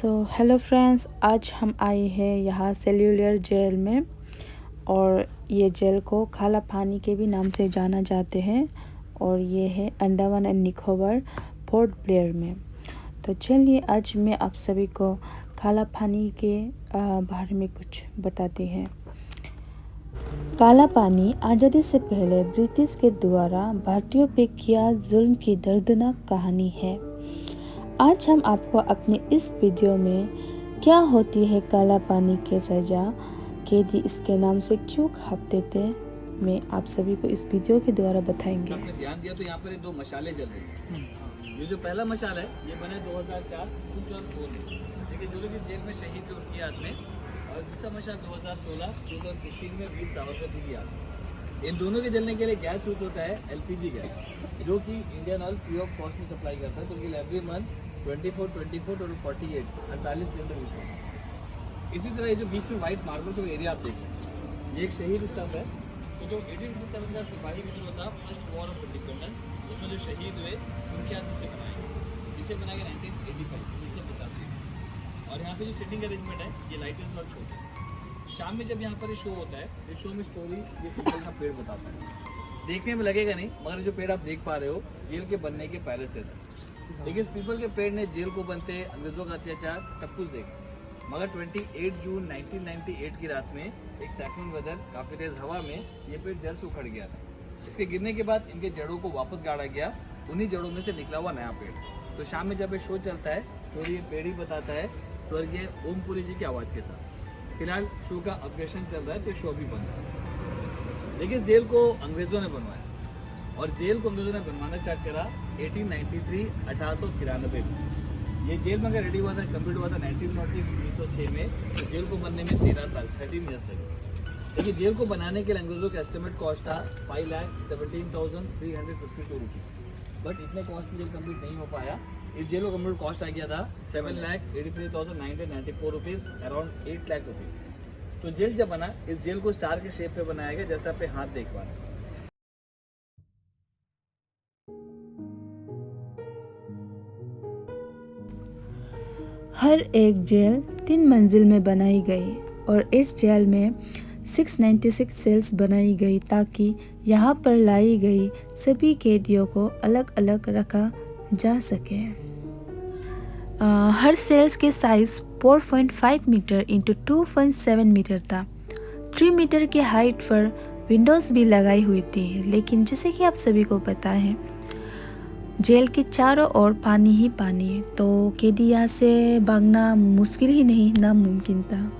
Hello friends, आज हम आए हैं यहाँ सेल्यूलर जेल में। और ये जेल को काला पानी के भी नाम से जाना जाते हैं और ये है Andaman and Nicobar port Blair में। तो चलिए आज मैं आप सभी को काला पानी के बारे में कुछ बताते हैं। काला पानी आज़ादी से पहले ब्रिटिश के द्वारा भारतीयों पे किया जुल्म की दर्दनाक कहानी है। आज हम आपको अपने इस वीडियो में क्या होती है काला पानी की सजा, कैदी इसके नाम से क्यों खापते थे, मैं आप सभी को इस वीडियो के द्वारा बताएंगे। आपने ध्यान दिया तो यहाँ पर दो मशाले जल रही हैं। ये जो पहला मशाल है ये बने 2004 में, देखिए जो लोग जेल में शहीद थे उनकी याद में, और दूसरा मशाल 2016 में वीर सावरकर जी की याद में। इन दोनों के जलने के लिए गैस यूज होता है LPG गैस, जो कि Indian oil free of cost में सप्लाई करता है। तो ये एवरी मंथ 24 और 48 सिलेंडर यूज होता है। इसी तरह ये जो बीच में व्हाइट मार्बल जो एरिया आप देखें, ये एक शहीद स्तंभ है। तो जो 1857 का सिपाही विद्रोह था, फर्स्ट वॉर ऑफ इंडिपेंडेंस, उसमें जो शहीद हुए उनके हाथ से बनाया गया। इसे बनाया गया 1985 और यहाँ पे जो सिटिंग अरेंजमेंट है ये लाइट एंड शॉट शो है। शाम में जब यहाँ पर शो होता है, इस शो में स्टोरी ये पीपल का पेड़ बताता है। देखने में लगेगा नहीं, मगर जो पेड़ आप देख पा रहे हो जेल के बनने के पहले से था। लेकिन इस पीपल के पेड़ ने जेल को बनते, अंग्रेजों का अत्याचार सब कुछ देखा। मगर 28 जून 1998 की रात में एक साइक्लोन वेदर, काफ़ी तेज हवा में ये पेड़ जड़ से उखड़ गया था। इसके गिरने के बाद इनके जड़ों को वापस गाड़ा गया, उन्हीं जड़ों में से निकला हुआ नया पेड़। तो शाम में जब ये शो चलता है, स्टोरी ये पेड़ ही बताता है, स्वर्गीय ओमपुरी जी की आवाज़ के साथ। फिलहाल शो का अपग्रेडेशन चल रहा है, तो शो भी बन रहा है। लेकिन जेल को अंग्रेजों ने बनवाया, और जेल को अंग्रेजों ने बनवाना स्टार्ट करा 1893 में। ये जेल में अगर रेडी हुआ था, कम्प्लीट हुआ था 1906 में, तो जेल को बनने में 13 साल 13 ईयर्स लगे। लेकिन जेल को बनाने के लिए अंग्रेजों का एस्टिमेट कॉस्ट था 5,17,352 रुपीज़। बट इतने कॉस्ट में जेल कम्प्लीट नहीं हो पाया। इस जेल को कम्प्लीट कॉस्ट आ गया था 7,83,994 रुपीज़, अराउंड 8 लाख रुपीज़। तो जेल जब बना, इस जेल को स्टार के शेप पे बनाया गया, जैसे आप पे हाथ देख पा रहे हैं। हर एक जेल 3 मंजिल में बनाई गई और इस जेल में 696 सेल्स बनाई गई, ताकि यहाँ पर लाई गई सभी कैदियों को अलग अलग रखा जा सके। हर सेल्स के साइज 4.5 मीटर इंटू 2.7 मीटर था। 3 मीटर की हाइट पर विंडोज़ भी लगाई हुई थी। लेकिन जैसे कि आप सभी को पता है, जेल के चारों ओर पानी ही पानी, तो कैदी यहाँ से भागना मुश्किल ही नहीं, नामुमकिन था।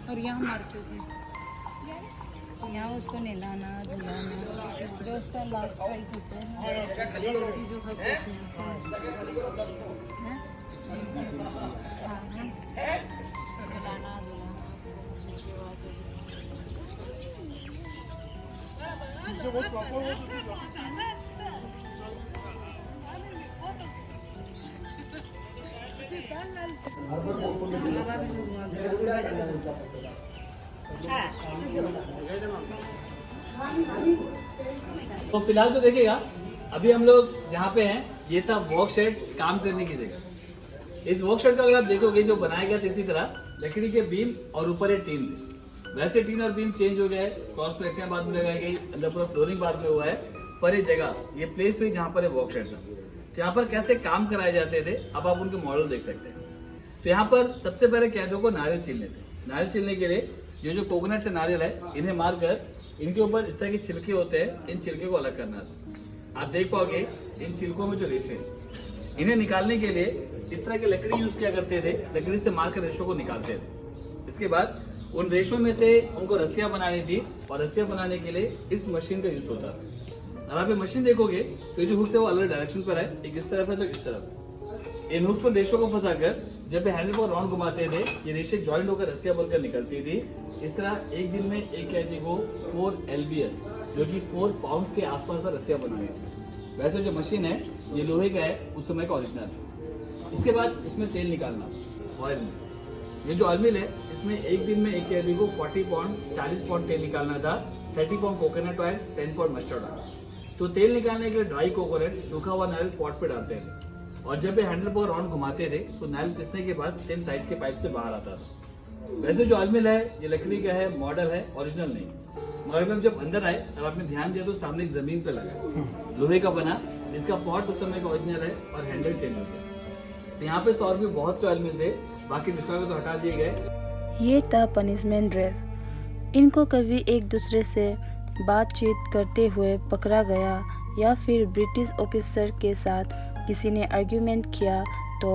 और यहाँ मार्केट में यहाँ उसको नहलाना धुलाना, जो उसका लास्ट फाइट होता है जो तो फिलहाल तो देखिएगा, अभी हम लोग जहाँ पे हैं, ये था वर्क शेड, काम करने की जगह। इस वर्क शेड का अगर आप देखोगे, जो बनाया गया था इसी तरह लकड़ी के बीम और ऊपर ये टीन थे। वैसे टीन और बीम चेंज हो गया है, क्रॉस प्लेटें बाद में लगाई गई, अंदर पूरा फ्लोरिंग बाद में हुआ है। पर ये जगह, ये प्लेस हुई जहाँ पर ये वर्क शेड था। तो यहाँ पर कैसे काम कराए जाते थे, अब आप उनके मॉडल देख सकते हैं। तो यहाँ पर सबसे पहले कैदियों को नारियल छीलने थे। नारियल छीलने के लिए जो कोकोनट से नारियल है, इन्हें मारकर इनके ऊपर इस तरह के छिलके होते हैं, इन छिलके को अलग करना था। आप देख पाओगे इन छिलकों में जो रेशे, इन्हें निकालने के लिए इस तरह की लकड़ी यूज किया करते थे। लकड़ी से मारकर रेशों को निकालते थे। इसके बाद उन रेशों में से उनको रस्सियां बनानी थी और रस्सियां बनाने के लिए इस मशीन का यूज होता था। अगर आप ये मशीन देखोगे तो ये जो हुक्स है वो अलग डायरेक्शन पर है, एक इस तरफ है तो इस तरफ। इन हुक्स पर रेशों को फंसाकर जब हैंडल पर राउंड घुमाते थे ये रेशे ज्वाइंट होकर रस्सियां बनकर निकलती थी। इस तरह एक दिन में एक कैदी को 4 LBS जो कि 4 पाउंड के आसपास पर रस्सियां बनानी थी। वैसे जो मशीन है ये लोहे का है, उस समय का ओरिजिनल है। इसके बाद इसमें तेल निकालना, ऑयल में। ये जो ऑयल मिल है इसमें एक दिन में एक कैदी को 40 पाउंड 40 पाउंड तेल निकालना था। 30 pound coconut oil, 10 pound mustard oil. तो तेल निकालने के लिए ड्राई कोकोनट सूखा हुआ नारियल पॉट पे डालते थे और जब ये हैंडल पर राउंड घुमाते थे तो नारियल पिसने के बाद तेल साइड के पाइप से बाहर आता था। वैसे जो ऑयल मिल है ये लकड़ी का है, मॉडल है, ओरिजिनल नहीं। मगर में जब अंदर आए और आपने ध्यान दिया तो सामने एक जमीन पे लगा है, लोहे का बना, जिसका पॉट उस समय का ओरिजिनल है और हैंडल चेंज हो गया। तो यहाँ पे और भी बहुत से ऑयल मिल थे, बाकी डिस्ट्रॉय तो हटा दिए गए। ये था पनिशमेंट ड्रेस। इनको कभी एक दूसरे से बातचीत करते हुए पकड़ा गया या फिर ब्रिटिश ऑफिसर के साथ किसी ने आर्ग्यूमेंट किया तो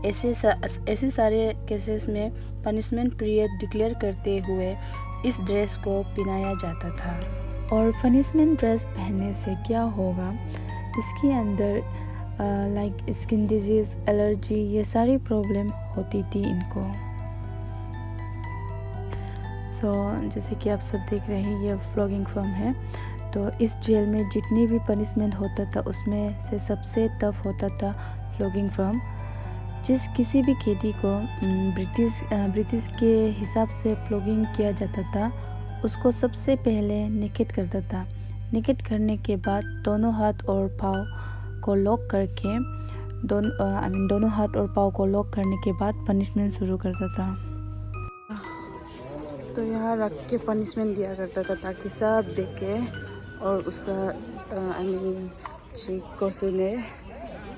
ऐसे सारे केसेस में पनिशमेंट पीरियड डिक्लेयर करते हुए इस ड्रेस को पहनाया जाता था। और पनिशमेंट ड्रेस पहनने से क्या होगा, इसके अंदर लाइक स्किन डिजीज़, एलर्जी, ये सारी प्रॉब्लम होती थी इनको। जैसे कि आप सब देख रहे हैं ये फ्लॉगिंग फॉर्म है। तो इस जेल में जितनी भी पनिशमेंट होता था उसमें से सबसे टफ होता था फ्लॉगिंग फॉर्म। किसी भी कैदी को ब्रिटिश के हिसाब से फ्लॉगिंग किया जाता था, उसको सबसे पहले नेकेड करता था। नेकेड करने के बाद दोनों हाथ और पाँव को लॉक करके दोनों हाथ और पाँव को लॉक करने के बाद पनिशमेंट शुरू करता था। तो यहाँ रख के पनिशमेंट दिया करता था ताकि सब देखे और उसका चीख को सुने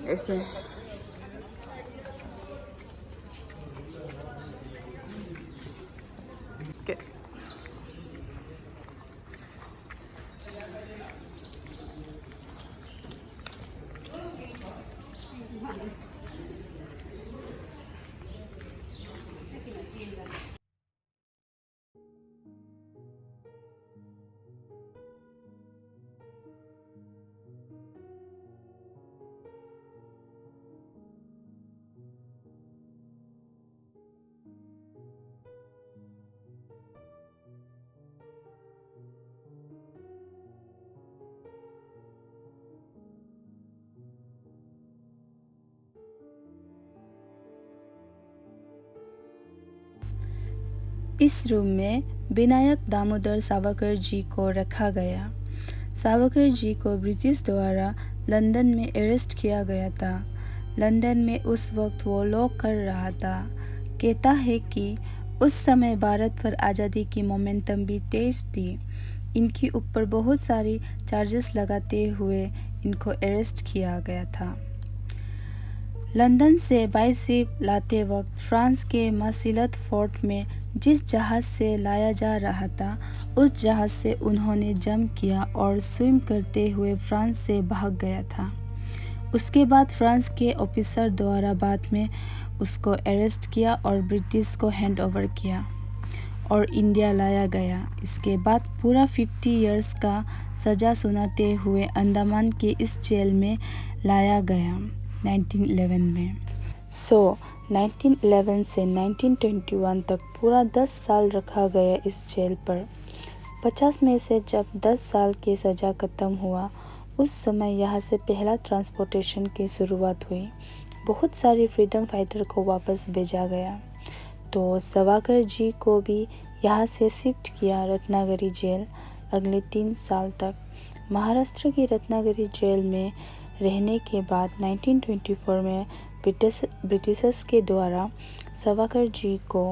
ऐसे। इस रूम में विनायक दामोदर सावरकर जी को रखा गया। सावरकर जी को ब्रिटिश द्वारा लंदन में अरेस्ट किया गया था। लंदन में उस वक्त वो लॉ कर रहा था। कहता है कि उस समय भारत पर आज़ादी की मोमेंटम भी तेज थी। इनके ऊपर बहुत सारी चार्जेस लगाते हुए इनको अरेस्ट किया गया था। लंदन से बाई शिप लाते वक्त फ्रांस के मासिलत फोर्ट में जिस जहाज़ से लाया जा रहा था उस जहाज़ से उन्होंने जंप किया और स्विम करते हुए फ्रांस से भाग गया था। उसके बाद फ्रांस के ऑफिसर द्वारा बाद में उसको अरेस्ट किया और ब्रिटिश को हैंड ओवर किया और इंडिया लाया गया। इसके बाद पूरा 50 इयर्स का सज़ा सुनाते हुए अंडमान के इस जेल में लाया गया 1911 में। 1911 से 1921 तक पूरा 10 साल रखा गया इस जेल पर। 50 में से जब 10 साल की सज़ा ख़त्म हुआ उस समय यहाँ से पहला ट्रांसपोर्टेशन की शुरुआत हुई। बहुत सारे फ्रीडम फाइटर को वापस भेजा गया। तो सावरकर जी को भी यहाँ से शिफ्ट किया रत्नागिरी जेल अगले 3 साल तक। महाराष्ट्र की रत्नागिरी जेल में रहने के बाद 1924 में ब्रिटिशर्स के द्वारा सावरकर जी को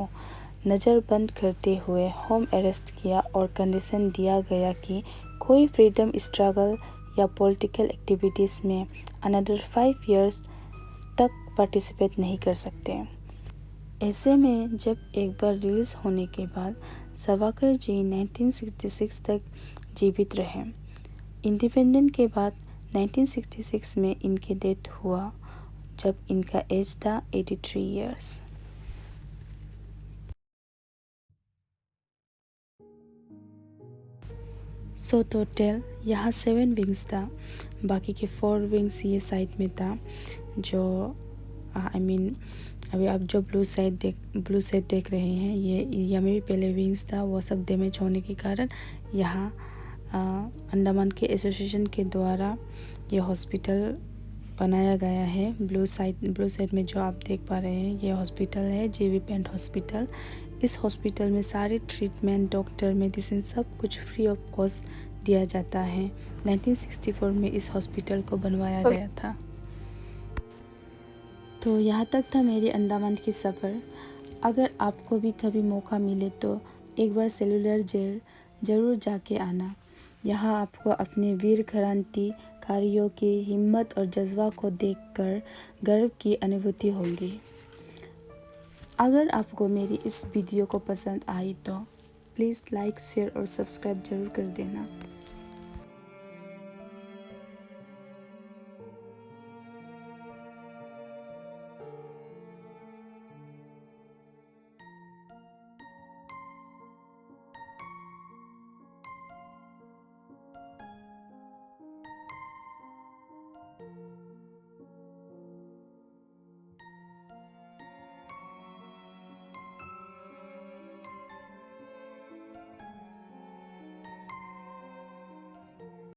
नज़रबंद करते हुए होम अरेस्ट किया और कंडीशन दिया गया कि कोई फ्रीडम स्ट्रगल या पॉलिटिकल एक्टिविटीज़ में अनदर 5 इयर्स तक पार्टिसिपेट नहीं कर सकते। ऐसे में जब एक बार रिलीज़ होने के बाद सावरकर जी 1966 तक जीवित रहे। इंडिपेंडेंस के बाद 1966 में इनके डेथ हुआ जब इनका एज था 83 इयर्स। सो टोटल यहाँ 7 विंग्स था, बाकी के 4 विंग्स ये साइड में था। जो आई मीन अभी आप जो ब्लू साइड देख रहे हैं, ये एरिया में भी पहले विंग्स था, वो सब डैमेज होने के कारण यहाँ अंडमान के एसोसिएशन के द्वारा ये हॉस्पिटल बनाया गया है। ब्लू साइड में जो आप देख पा रहे हैं, ये हॉस्पिटल है JV पेंट हॉस्पिटल। इस हॉस्पिटल में सारे ट्रीटमेंट, डॉक्टर, मेडिसिन सब कुछ फ्री ऑफ कॉस्ट दिया जाता है। 1964 में इस हॉस्पिटल को बनवाया गया था। तो यहाँ तक था मेरी अंडमान की सफ़र। अगर आपको भी कभी मौका मिले तो एक बार सेलुलर जेल ज़रूर जाके आना। यहाँ आपको अपने वीर क्रांतिकारियों की हिम्मत और जज्बा को देखकर गर्व की अनुभूति होगी। अगर आपको मेरी इस वीडियो को पसंद आई तो प्लीज़ लाइक, शेयर और सब्सक्राइब ज़रूर कर देना।